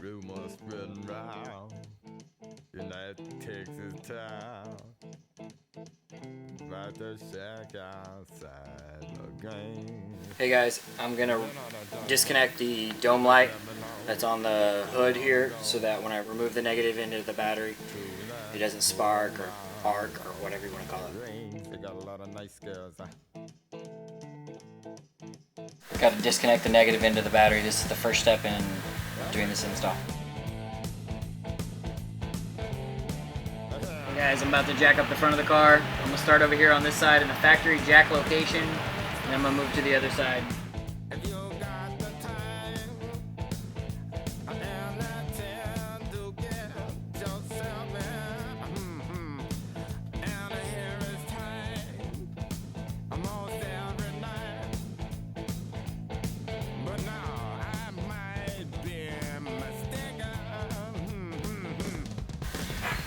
rumors spreading round United Texas town about the shack outside the game. Hey guys, I'm gonna disconnect the dome light that's on the hood here so that when I remove the negative into the battery, it doesn't spark or arc or whatever you want to call it. They got a lot of nice girls. Got to disconnect the negative into the battery. This is the first step in doing this install. Hey guys, I'm about to jack up the front of the car. I'm gonna start over here on this side in the factory jack location, and I'm gonna move to the other side.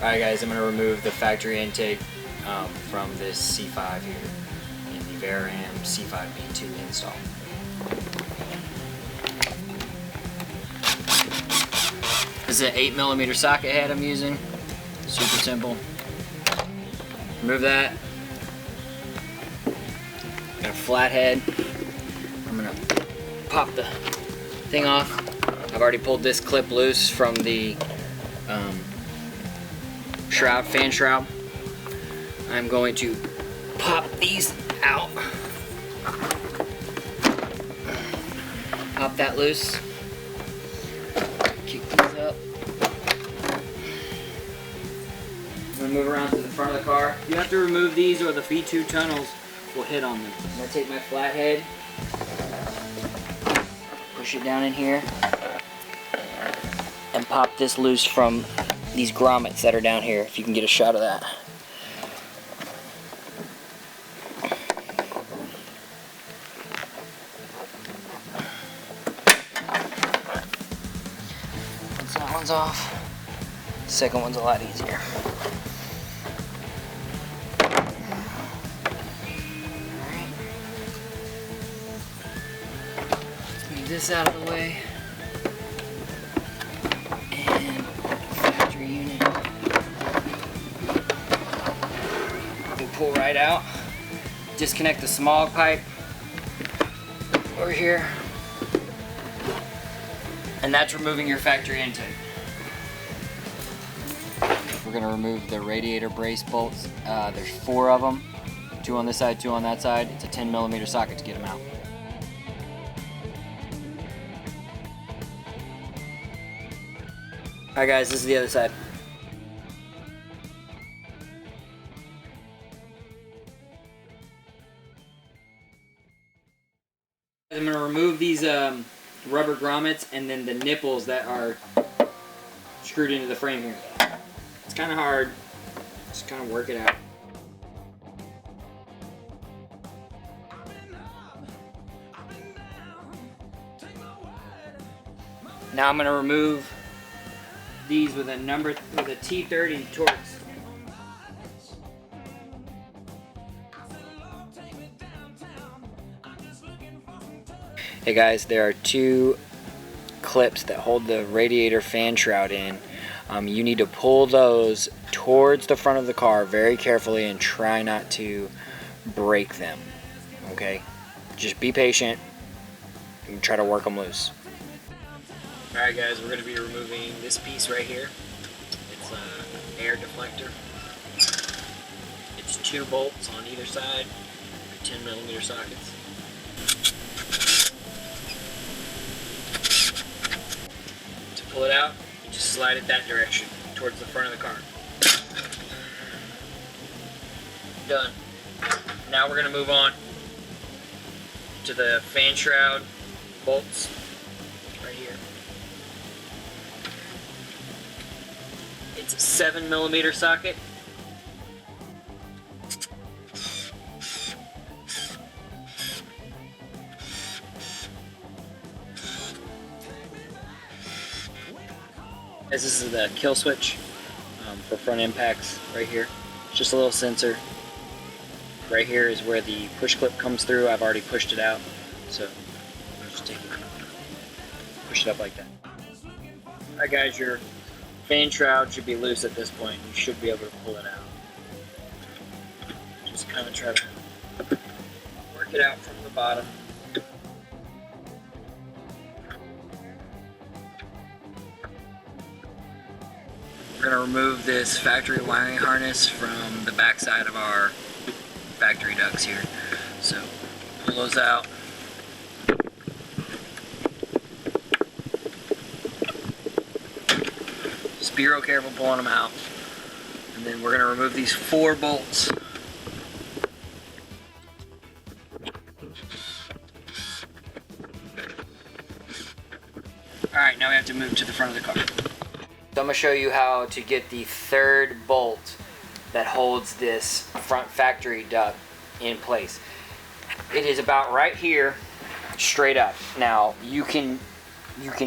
Alright guys, I'm going to remove the factory intake from this C5 here in the Vararam C5 B2 install. This is an 8mm socket head I'm using. Super simple. Remove that. Got a flat head. I'm going to pop the thing off. I've already pulled this clip loose from the fan shroud. I'm going to pop these out. Pop that loose. Kick these up. I'm going to move around to the front of the car. You have to remove these or the B2 tunnels will hit on them. I'm going to take my flathead, push it down in here, and pop this loose from these grommets that are down here, if you can get a shot of that. Once that one's off, the second one's a lot easier. Alright. Let's move this out of the way. Pull right out, disconnect the smog pipe over here, and that's removing your factory intake. We're going to remove the radiator brace bolts. There's 4 of them, 2 on this side, 2 on that side. It's a 10mm socket to get them out. Alright guys, this is the other side. I'm going to remove these rubber grommets and then the nipples that are screwed into the frame here. It's kind of hard. Just kind of work it out. Now I'm going to remove these with a T30 Torx. Hey guys, there are 2 clips that hold the radiator fan shroud in. You need to pull those towards the front of the car very carefully and try not to break them. Okay? Just be patient and try to work them loose. Alright guys, we're going to be removing this piece right here. It's an air deflector. It's 2 bolts on either side, 10mm sockets. Pull it out, you just slide it that direction, towards the front of the car. Done. Now we're going to move on to the fan shroud bolts right here. It's a 7mm socket. This is the kill switch for front impacts right here. It's just a little sensor. Right here is where the push clip comes through. I've already pushed it out, so I'll just take it, push it up like that. Alright guys, your fan shroud should be loose at this point. You should be able to pull it out. Just kind of try to work it out from the bottom. We're going to remove this factory wiring harness from the back side of our factory ducts here. So pull those out. Just be real careful pulling them out. And then we're going to remove these 4 bolts. Alright, now we have to move to the front of the car. So I'm going to show you how to get the 3rd bolt that holds this front factory duct in place. It is about right here, straight up. Now you can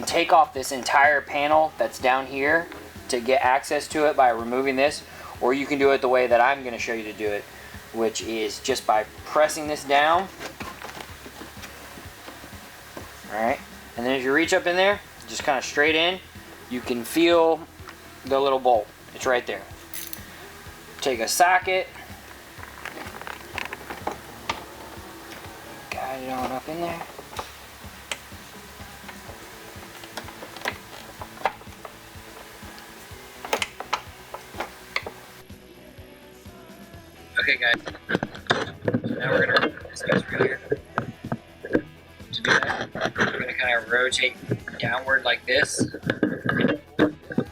take off this entire panel that's down here to get access to it by removing this, or you can do it the way that I'm going to show you to do it, which is just by pressing this down. Alright, and then as you reach up in there, just kind of straight in, you can feel the little bolt. It's right there. Take a socket, guide it on up in there. Okay guys, so now we're going to remove this guy right here. To do that, we're going to kind of rotate downward like this.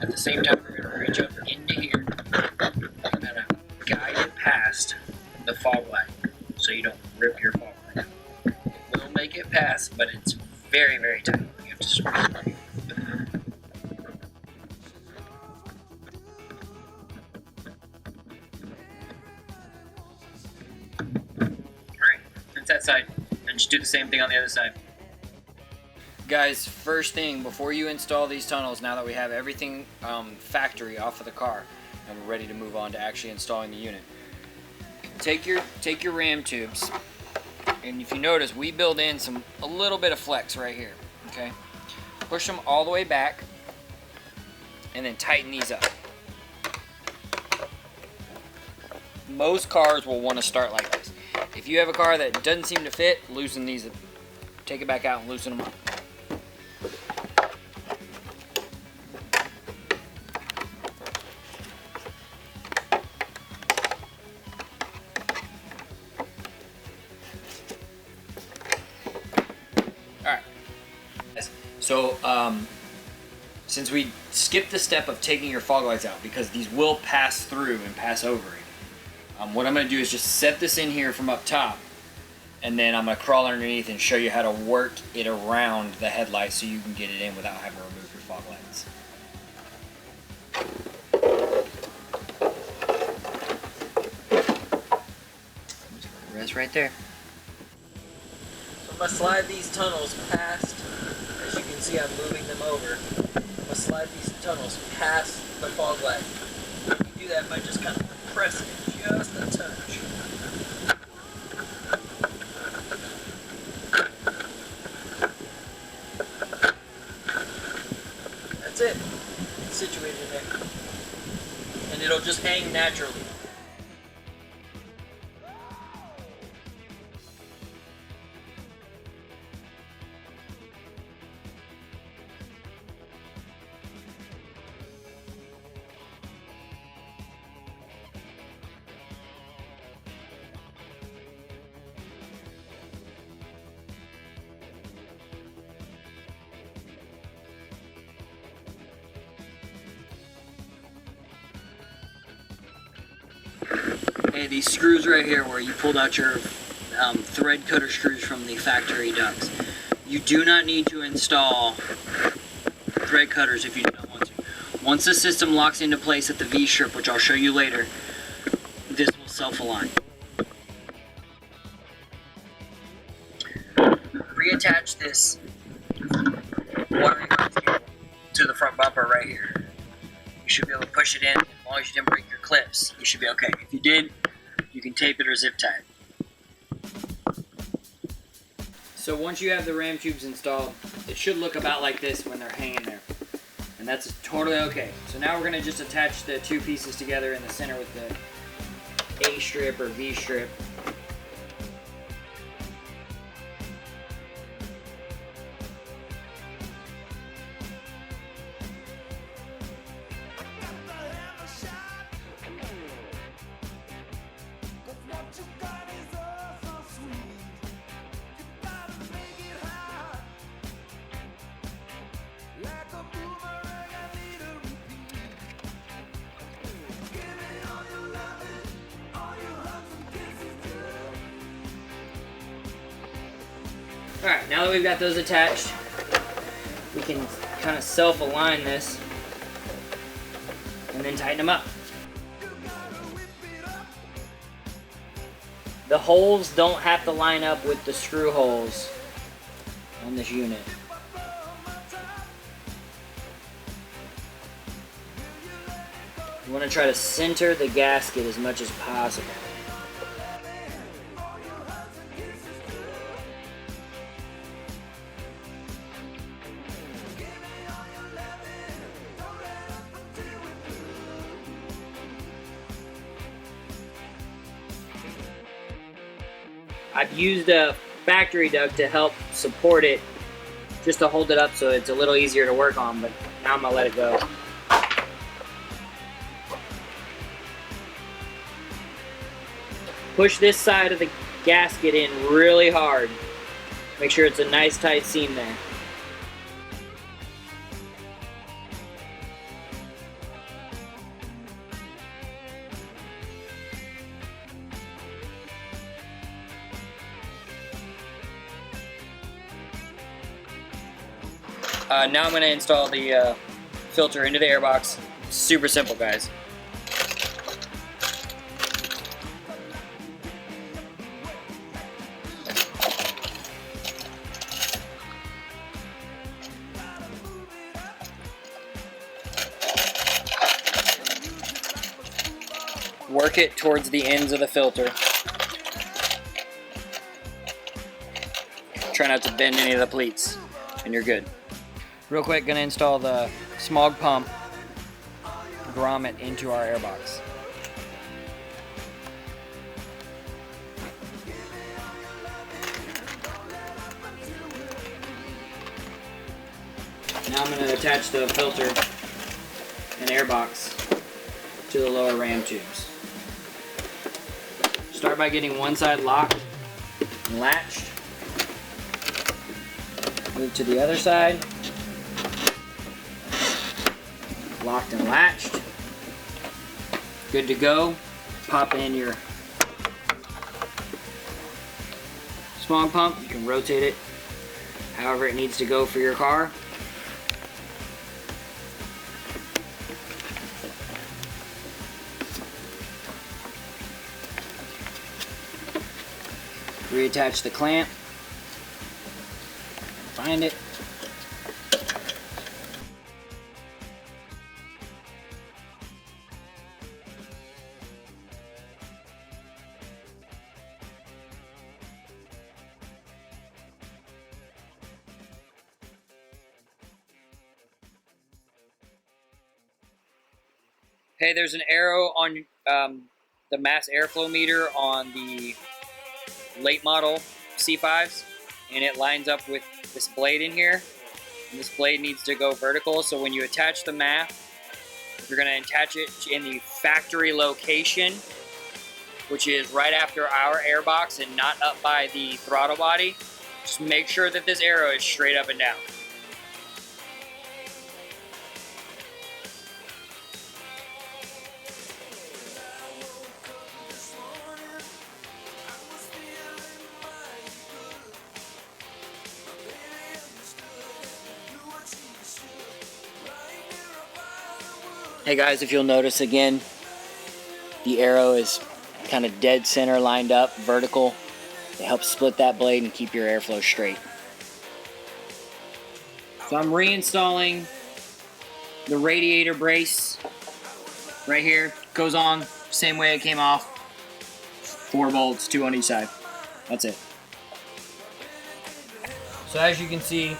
At the same time, we're going to reach up into here and kind of guide it past the fog light so you don't rip your fog light out. It will make it pass, but it's very, very tight. You have to squeeze it right. That side, and just do the same thing on the other side. Guys, first thing before you install these tunnels, now that we have everything factory off of the car and we're ready to move on to actually installing the unit, take your ram tubes, and if you notice, we build in a little bit of flex right here. Okay, push them all the way back and then tighten these up. Most cars will want to start like this. If you have a car that doesn't seem to fit, loosen these, take it back out and loosen them up. Alright, so since we skipped the step of taking your fog lights out, because these will pass through and pass over it, what I'm going to do is just set this in here from up top, and then I'm going to crawl underneath and show you how to work it around the headlights so you can get it in without having to remove your fog lights. Rest right there. So I'm going to slide these tunnels past, as you can see I'm moving them over, I'm going to slide these tunnels past the fog light. You can do that by just kind of pressing it just a touch. That's it. It's situated in there. And it'll just hang naturally. Okay, these screws right here where you pulled out your thread cutter screws from the factory ducts. You do not need to install thread cutters if you do not want to. Once the system locks into place at the V-strip, which I'll show you later, this will self-align. Reattach this wiring harness cable to the front bumper right here. You should be able to push it in. As long as you didn't break your clips, you should be okay. If you did, you can tape it or zip tie it. So once you have the ram tubes installed, it should look about like this when they're hanging there. And that's totally okay. So now we're gonna just attach the two pieces together in the center with the A strip or V strip. Alright, now that we've got those attached, we can kind of self-align this and then tighten them up. The holes don't have to line up with the screw holes on this unit. You want to try to center the gasket as much as possible. I've used a factory dug to help support it, just to hold it up so it's a little easier to work on, but now I'm gonna let it go. Push this side of the gasket in really hard. Make sure it's a nice tight seam there. Now I'm going to install the filter into the airbox. Super simple, guys. Work it towards the ends of the filter. Try not to bend any of the pleats, and you're good. Real quick, gonna install the smog pump grommet into our airbox. Now I'm gonna attach the filter and airbox to the lower ram tubes. Start by getting one side locked and latched. Move to the other side. Locked and latched. Good to go. Pop in your smog pump. You can rotate it however it needs to go for your car. Reattach the clamp. Find it. Hey, there's an arrow on the mass airflow meter on the late model C5s, and it lines up with this blade in here. And this blade needs to go vertical, so when you attach the MAF, you're going to attach it in the factory location, which is right after our airbox and not up by the throttle body. Just make sure that this arrow is straight up and down. Hey guys, if you'll notice again, the arrow is kind of dead center lined up, vertical. It helps split that blade and keep your airflow straight. So I'm reinstalling the radiator brace right here. Goes on same way it came off. 4 bolts, 2 on each side. That's it. So as you can see,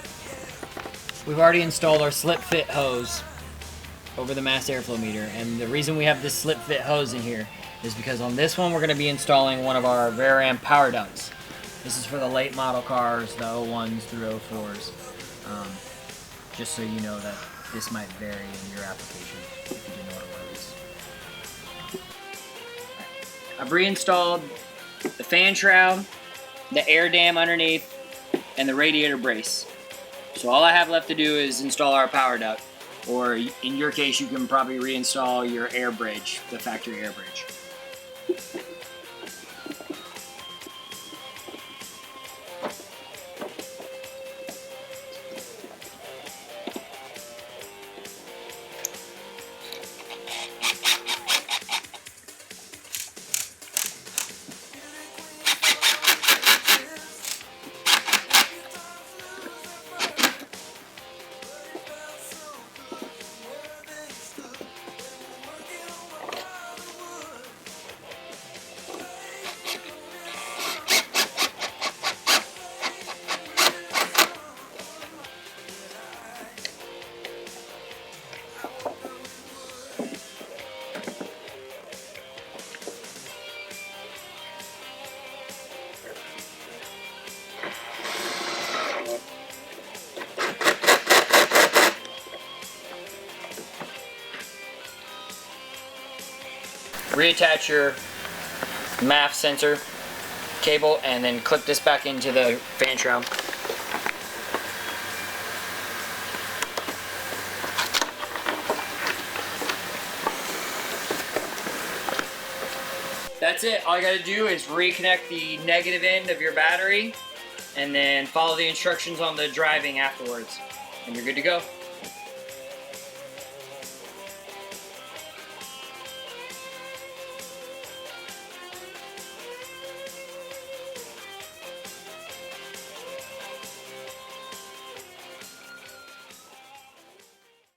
we've already installed our slip fit hose over the mass airflow meter. And the reason we have this slip fit hose in here is because on this one we're going to be installing one of our Vararam power ducts. This is for the late model cars, the 01s through 04s. Just so you know that this might vary in your application if you didn't know what it was. I've reinstalled the fan shroud, the air dam underneath, and the radiator brace. So all I have left to do is install our power duct, or in your case you can probably reinstall your air bridge, the factory air bridge. Reattach your MAF sensor cable and then clip this back into the fan shroud. That's it. All you gotta do is reconnect the negative end of your battery and then follow the instructions on the driving afterwards, and you're good to go.